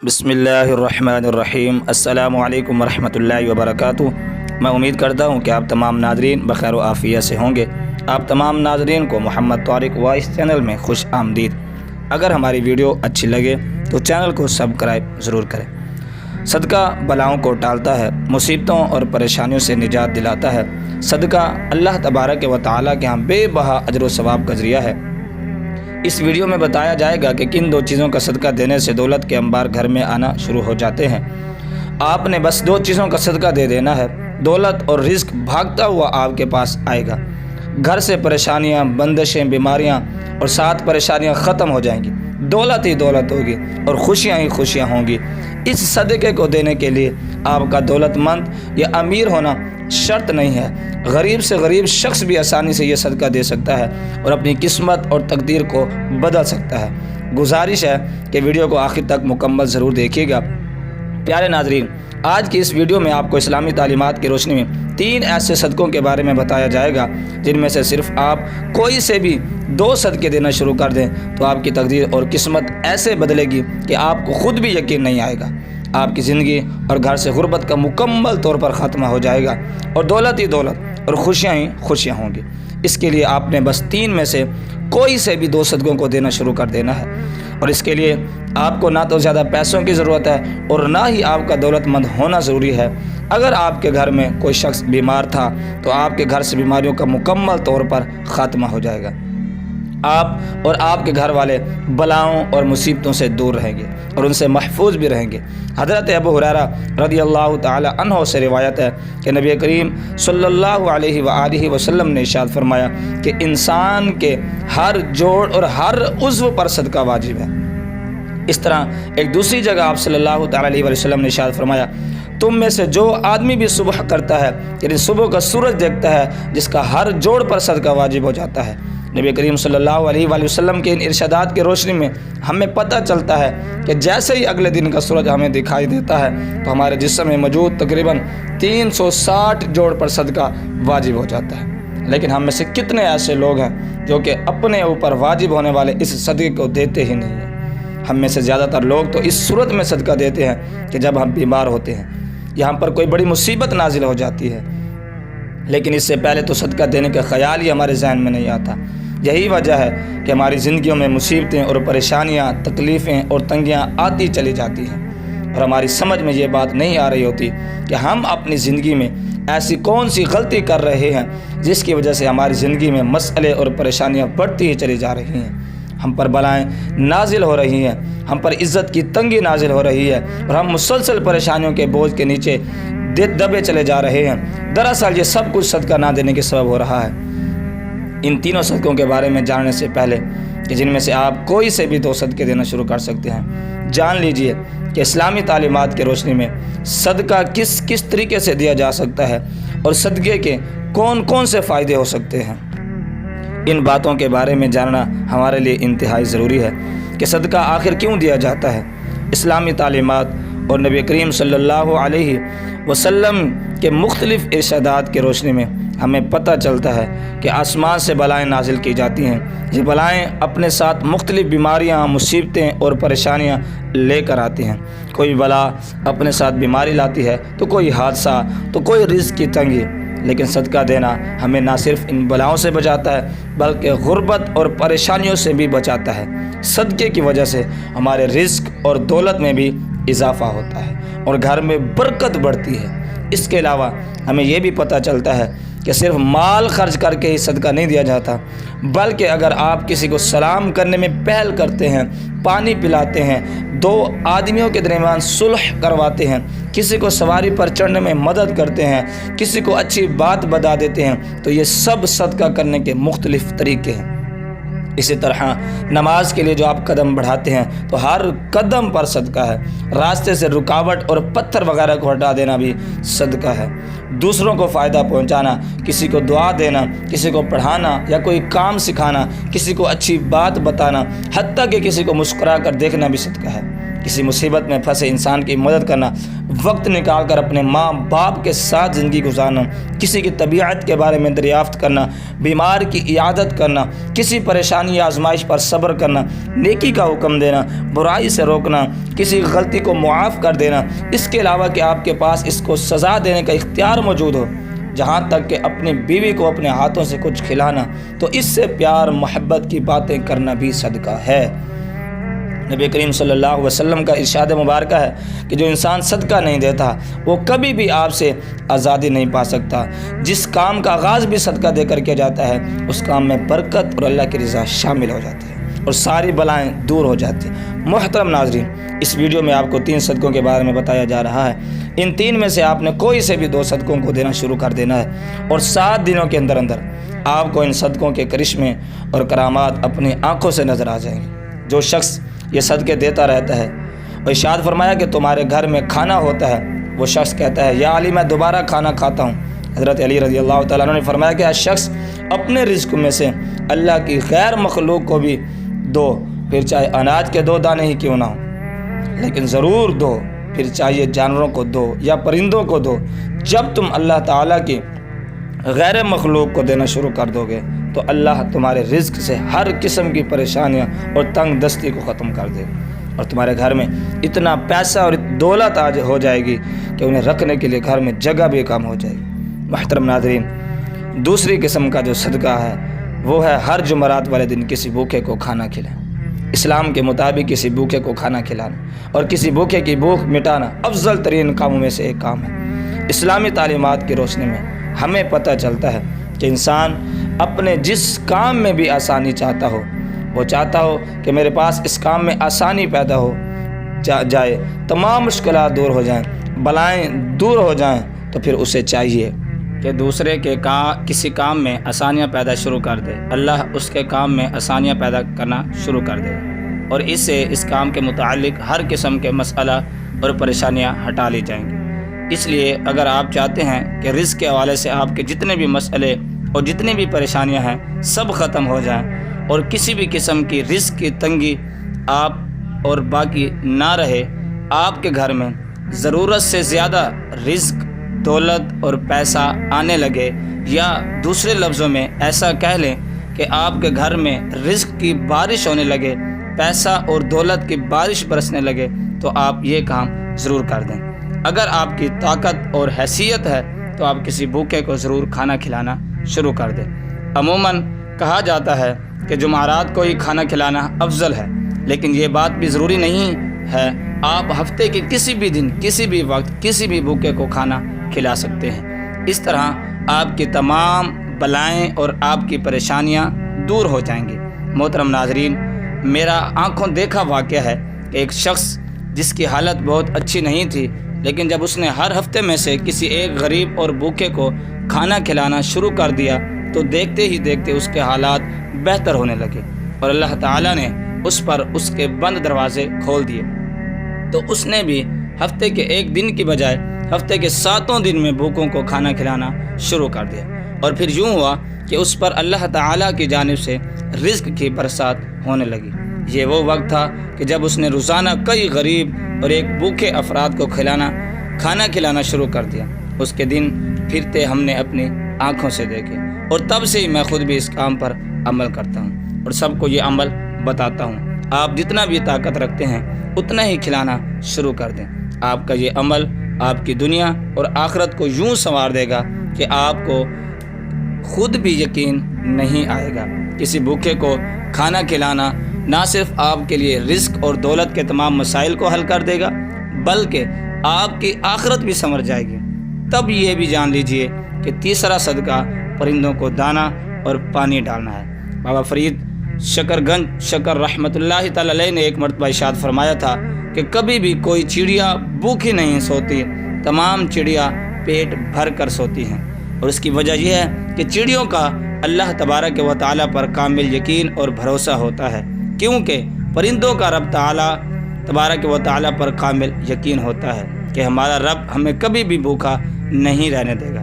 بسم اللہ الرحمن الرحیم۔ السلام علیکم ورحمۃ اللہ وبرکاتہ۔ میں امید کرتا ہوں کہ آپ تمام ناظرین بخیر و عافیت سے ہوں گے۔ آپ تمام ناظرین کو محمد طارق وائس چینل میں خوش آمدید۔ اگر ہماری ویڈیو اچھی لگے تو چینل کو سبسکرائب ضرور کریں۔ صدقہ بلاؤں کو ٹالتا ہے، مصیبتوں اور پریشانیوں سے نجات دلاتا ہے۔ صدقہ اللہ تبارک و تعالیٰ کے ہاں بے بہا اجر و ثواب کا ذریعہ ہے۔ اس ویڈیو میں بتایا جائے گا کہ کن دو چیزوں کا صدقہ دینے سے دولت کے انبار گھر میں آنا شروع ہو جاتے ہیں۔ آپ نے بس دو چیزوں کا صدقہ دے دینا ہے، دولت اور رزق بھاگتا ہوا آپ کے پاس آئے گا۔ گھر سے پریشانیاں، بندشیں، بیماریاں اور ساتھ پریشانیاں ختم ہو جائیں گی، دولت ہی دولت ہوگی اور خوشیاں ہی خوشیاں ہوں گی۔ اس صدقے کو دینے کے لیے آپ کا دولت مند یا امیر ہونا شرط نہیں ہے۔ غریب سے غریب شخص بھی آسانی سے یہ صدقہ دے سکتا ہے اور اپنی قسمت اور تقدیر کو بدل سکتا ہے۔ گزارش ہے کہ ویڈیو کو آخر تک مکمل ضرور دیکھیے گا۔ پیارے ناظرین، آج کی اس ویڈیو میں آپ کو اسلامی تعلیمات کی روشنی میں 3 ایسے صدقوں کے بارے میں بتایا جائے گا جن میں سے صرف آپ کوئی سے بھی 2 صدقے دینا شروع کر دیں تو آپ کی تقدیر اور قسمت ایسے بدلے گی کہ آپ کو خود بھی یقین نہیں آئے گا۔ آپ کی زندگی اور گھر سے غربت کا مکمل طور پر خاتمہ ہو جائے گا اور دولت ہی دولت اور خوشیاں ہی خوشیاں ہوں گی۔ اس کے لیے آپ نے بس 3 میں سے کوئی سے بھی 2 صدقوں کو دینا شروع کر دینا ہے، اور اس کے لیے آپ کو نہ تو زیادہ پیسوں کی ضرورت ہے اور نہ ہی آپ کا دولت مند ہونا ضروری ہے۔ اگر آپ کے گھر میں کوئی شخص بیمار تھا تو آپ کے گھر سے بیماریوں کا مکمل طور پر خاتمہ ہو جائے گا۔ آپ اور آپ کے گھر والے بلاؤں اور مصیبتوں سے دور رہیں گے اور ان سے محفوظ بھی رہیں گے۔ حضرت ابو ہریرہ رضی اللہ تعالی عنہ سے روایت ہے کہ نبی کریم صلی اللہ علیہ وآلہ وسلم نے ارشاد فرمایا کہ انسان کے ہر جوڑ اور ہر عضو پر صدقہ واجب ہے۔ اس طرح ایک دوسری جگہ آپ صلی اللہ تعالی علیہ وسلم نے ارشاد فرمایا، تم میں سے جو آدمی بھی صبح کرتا ہے، یعنی صبح کا سورج دیکھتا ہے، جس کا ہر جوڑ پر صدقہ واجب ہو جاتا ہے۔ نبی کریم صلی اللہ علیہ وآلہ وسلم کے ان ارشادات کی روشنی میں ہمیں پتہ چلتا ہے کہ جیسے ہی اگلے دن کا سورج ہمیں دکھائی دیتا ہے تو ہمارے جسم میں موجود تقریباً 360 جوڑ پر صدقہ واجب ہو جاتا ہے۔ لیکن ہم میں سے کتنے ایسے لوگ ہیں جو کہ اپنے اوپر واجب ہونے والے اس صدقے کو دیتے ہی نہیں ہیں؟ ہم میں سے زیادہ تر لوگ تو اس صورت میں صدقہ دیتے ہیں کہ جب ہم بیمار ہوتے ہیں یا ہم پر کوئی بڑی مصیبت نازل ہو جاتی ہے، لیکن اس سے پہلے تو صدقہ دینے کا خیال ہی ہمارے ذہن میں نہیں آتا۔ یہی وجہ ہے کہ ہماری زندگیوں میں مصیبتیں اور پریشانیاں، تکلیفیں اور تنگیاں آتی چلی جاتی ہیں، اور ہماری سمجھ میں یہ بات نہیں آ رہی ہوتی کہ ہم اپنی زندگی میں ایسی کون سی غلطی کر رہے ہیں جس کی وجہ سے ہماری زندگی میں مسئلے اور پریشانیاں بڑھتی ہی چلی جا رہی ہیں، ہم پر بلائیں نازل ہو رہی ہیں، ہم پر عزت کی تنگی نازل ہو رہی ہے اور ہم مسلسل پریشانیوں کے بوجھ کے نیچے دبے چلے جا رہے ہیں۔ دراصل یہ سب کچھ صدقہ نہ دینے کے سبب ہو رہا ہے۔ ان تینوں صدقوں کے بارے میں جاننے سے پہلے کہ جن میں سے آپ کوئی سے بھی 2 صدقے دینا شروع کر سکتے ہیں، جان لیجئے کہ اسلامی تعلیمات کی روشنی میں صدقہ کس طریقے سے دیا جا سکتا ہے اور صدقے کے کون کون سے فائدے ہو سکتے ہیں۔ ان باتوں کے بارے میں جاننا ہمارے لیے انتہائی ضروری ہے کہ صدقہ آخر کیوں دیا جاتا ہے۔ اسلامی تعلیمات اور نبی کریم صلی اللہ علیہ وسلم کے مختلف ارشادات کی روشنی میں ہمیں پتہ چلتا ہے کہ آسمان سے بلائیں نازل کی جاتی ہیں۔ یہ بلائیں اپنے ساتھ مختلف بیماریاں، مصیبتیں اور پریشانیاں لے کر آتی ہیں۔ کوئی بلا اپنے ساتھ بیماری لاتی ہے تو کوئی حادثہ، تو کوئی رزق کی تنگی، لیکن صدقہ دینا ہمیں نہ صرف ان بلاؤں سے بچاتا ہے بلکہ غربت اور پریشانیوں سے بھی بچاتا ہے۔ صدقے کی وجہ سے ہمارے رزق اور دولت میں بھی اضافہ ہوتا ہے اور گھر میں برکت بڑھتی ہے۔ اس کے علاوہ ہمیں یہ بھی پتہ چلتا ہے کہ صرف مال خرچ کر کے ہی صدقہ نہیں دیا جاتا، بلکہ اگر آپ کسی کو سلام کرنے میں پہل کرتے ہیں، پانی پلاتے ہیں، 2 آدمیوں کے درمیان صلح کرواتے ہیں، کسی کو سواری پر چڑھنے میں مدد کرتے ہیں، کسی کو اچھی بات بتا دیتے ہیں، تو یہ سب صدقہ کرنے کے مختلف طریقے ہیں۔ اسی طرح نماز کے لیے جو آپ قدم بڑھاتے ہیں تو ہر قدم پر صدقہ ہے۔ راستے سے رکاوٹ اور پتھر وغیرہ کو ہٹا دینا بھی صدقہ ہے۔ دوسروں کو فائدہ پہنچانا، کسی کو دعا دینا، کسی کو پڑھانا یا کوئی کام سکھانا، کسی کو اچھی بات بتانا، حتیٰ کہ کسی کو مسکرا کر دیکھنا بھی صدقہ ہے۔ کسی مصیبت میں پھنسے انسان کی مدد کرنا وقت نکال کر اپنے ماں باپ کے ساتھ زندگی گزارنا، کسی کی طبیعت کے بارے میں دریافت کرنا، بیمار کی عیادت کرنا، کسی پریشانی یا آزمائش پر صبر کرنا، نیکی کا حکم دینا، برائی سے روکنا، کسی غلطی کو معاف کر دینا، اس کے علاوہ کہ آپ کے پاس اس کو سزا دینے کا اختیار موجود ہو، جہاں تک کہ اپنی بیوی کو اپنے ہاتھوں سے کچھ کھلانا، تو اس سے پیار محبت کی باتیں کرنا بھی صدقہ ہے۔ نبی کریم صلی اللہ علیہ وسلم کا ارشاد مبارکہ ہے کہ جو انسان صدقہ نہیں دیتا وہ کبھی بھی آپ سے آزادی نہیں پا سکتا۔ جس کام کا آغاز بھی صدقہ دے کر کیا جاتا ہے اس کام میں برکت اور اللہ کی رضا شامل ہو جاتی ہے اور ساری بلائیں دور ہو جاتی ہیں۔ محترم ناظرین، اس ویڈیو میں آپ کو 3 صدقوں کے بارے میں بتایا جا رہا ہے۔ ان 3 میں سے آپ نے کوئی سے بھی 2 صدقوں کو دینا شروع کر دینا ہے اور 7 دنوں کے اندر اندر آپ کو ان صدقوں کے کرشمے اور کرامات اپنی آنکھوں سے نظر آ جائیں گے۔ جو شخص یہ صدقے دیتا رہتا ہے، اور ارشاد فرمایا کہ تمہارے گھر میں کھانا ہوتا ہے، وہ شخص کہتا ہے یا علی میں دوبارہ کھانا کھاتا ہوں۔ حضرت علی رضی اللہ تعالیٰ عنہ نے فرمایا کہ شخص اپنے رزق میں سے اللہ کی غیر مخلوق کو بھی دو، پھر چاہے اناج کے 2 دانے ہی کیوں نہ ہوں، لیکن ضرور دو، پھر چاہیے جانوروں کو دو یا پرندوں کو دو۔ جب تم اللہ تعالیٰ کی غیر مخلوق کو دینا شروع کر دو گے تو اللہ تمہارے رزق سے ہر قسم کی پریشانیاں اور تنگ دستی کو ختم کر دے گا، اور تمہارے گھر میں اتنا پیسہ اور دولت آج ہو جائے گی کہ انہیں رکھنے کے لیے گھر میں جگہ بھی کم ہو جائے گی۔ محترم ناظرین، دوسری قسم کا جو صدقہ ہے وہ ہے ہر جمعرات والے دن کسی بھوکے کو کھانا کھلانا۔ اسلام کے مطابق کسی بھوکے کو کھانا کھلانا اور کسی بھوکے کی بھوک مٹانا افضل ترین کاموں میں سے ایک کام ہے۔ اسلامی تعلیمات کی روشنی میں ہمیں پتہ چلتا ہے کہ انسان اپنے جس کام میں بھی آسانی چاہتا ہو، وہ چاہتا ہو کہ میرے پاس اس کام میں آسانی پیدا ہو جائے، تمام مشکلات دور ہو جائیں، بلائیں دور ہو جائیں، تو پھر اسے چاہیے کہ دوسرے کے کسی کام میں آسانیاں پیدا شروع کر دے۔ اللہ اس کے کام میں آسانیاں پیدا کرنا شروع کر دے اور اس سے اس کام کے متعلق ہر قسم کے مسئلہ اور پریشانیاں ہٹا لی جائیں گی۔ اس لیے اگر آپ چاہتے ہیں کہ رزق کے حوالے سے آپ کے جتنے بھی مسئلے اور جتنی بھی پریشانیاں ہیں سب ختم ہو جائیں اور کسی بھی قسم کی رزق کی تنگی آپ اور باقی نہ رہے، آپ کے گھر میں ضرورت سے زیادہ رزق، دولت اور پیسہ آنے لگے، یا دوسرے لفظوں میں ایسا کہہ لیں کہ آپ کے گھر میں رزق کی بارش ہونے لگے، پیسہ اور دولت کی بارش برسنے لگے، تو آپ یہ کام ضرور کر دیں۔ اگر آپ کی طاقت اور حیثیت ہے تو آپ کسی بھوکے کو ضرور کھانا کھلانا شروع کر دیں۔ عموماً کہا جاتا ہے کہ جمعرات کو ہی کھانا کھلانا افضل ہے، لیکن یہ بات بھی ضروری نہیں ہے۔ آپ ہفتے کے کسی بھی دن، کسی بھی وقت، کسی بھی بھوکے کو کھانا کھلا سکتے ہیں۔ اس طرح آپ کی تمام بلائیں اور آپ کی پریشانیاں دور ہو جائیں گی۔ محترم ناظرین، میرا آنکھوں دیکھا واقعہ ہے کہ ایک شخص جس کی حالت بہت اچھی نہیں تھی، لیکن جب اس نے ہر ہفتے میں سے کسی ایک غریب اور بھوکے کو کھانا کھلانا شروع کر دیا تو دیکھتے ہی دیکھتے اس کے حالات بہتر ہونے لگے اور اللہ تعالیٰ نے اس پر اس کے بند دروازے کھول دیے، تو اس نے بھی ہفتے کے ایک دن کی بجائے ہفتے کے 7 دن میں بھوکوں کو کھانا کھلانا شروع کر دیا، اور پھر یوں ہوا کہ اس پر اللہ تعالیٰ کی جانب سے رزق کی برسات ہونے لگی۔ یہ وہ وقت تھا کہ جب اس نے روزانہ کئی غریب اور ایک بھوکے افراد کو کھانا کھلانا شروع کر دیا۔ اس کے دن پھرتے ہم نے اپنی آنکھوں سے دیکھے، اور تب سے ہی میں خود بھی اس کام پر عمل کرتا ہوں اور سب کو یہ عمل بتاتا ہوں۔ آپ جتنا بھی طاقت رکھتے ہیں اتنا ہی کھلانا شروع کر دیں۔ آپ کا یہ عمل آپ کی دنیا اور آخرت کو یوں سنوار دے گا کہ آپ کو خود بھی یقین نہیں آئے گا۔ کسی بھوکے کو کھانا کھلانا نہ صرف آپ کے لیے رزق اور دولت کے تمام مسائل کو حل کر دے گا، بلکہ آپ کی آخرت بھی سنور جائے گی۔ تب یہ بھی جان لیجئے کہ تیسرا صدقہ پرندوں کو دانہ اور پانی ڈالنا ہے۔ بابا فرید شکر رحمۃ اللہ تعالی علیہ نے ایک مرتبہ ارشاد فرمایا تھا کہ کبھی بھی کوئی چڑیا بھوکھی نہیں سوتی، تمام چڑیا پیٹ بھر کر سوتی ہیں، اور اس کی وجہ یہ ہے کہ چڑیوں کا اللہ تبارک و تعالیٰ پر کامل یقین اور بھروسہ ہوتا ہے، کیونکہ پرندوں کا رب تعالیٰ تبارک و تعالیٰ پر کامل یقین ہوتا ہے کہ ہمارا رب ہمیں کبھی بھی بھوکا نہیں رہنے دے گا۔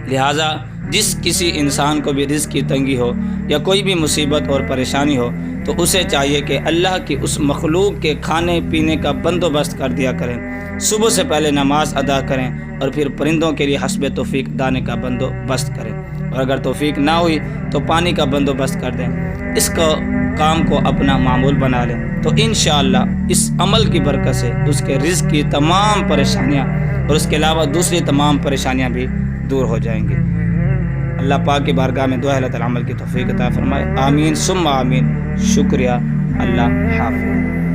لہٰذا جس کسی انسان کو بھی رزق کی تنگی ہو یا کوئی بھی مصیبت اور پریشانی ہو تو تو اسے چاہیے کہ اللہ کی اس مخلوق کے کھانے پینے کا بندوبست کر دیا کریں، صبح سے پہلے نماز ادا کریں اور پھر پرندوں کے لیے حسب توفیق دانے کا بندوبست کریں، اور اگر توفیق نہ ہوئی تو پانی کا بندوبست کر دیں۔ اس کام کو اپنا معمول بنا لیں تو انشاءاللہ اس عمل کی برکت سے اس کے رزق کی تمام پریشانیاں اور اس کے علاوہ دوسری تمام پریشانیاں بھی دور ہو جائیں گی۔ اللہ پاک کی بارگاہ میں دعا ہے اللہ تعالی عمل کی توفیق عطا فرمائے، آمین ثم آمین۔ شکریہ، اللہ حافظ۔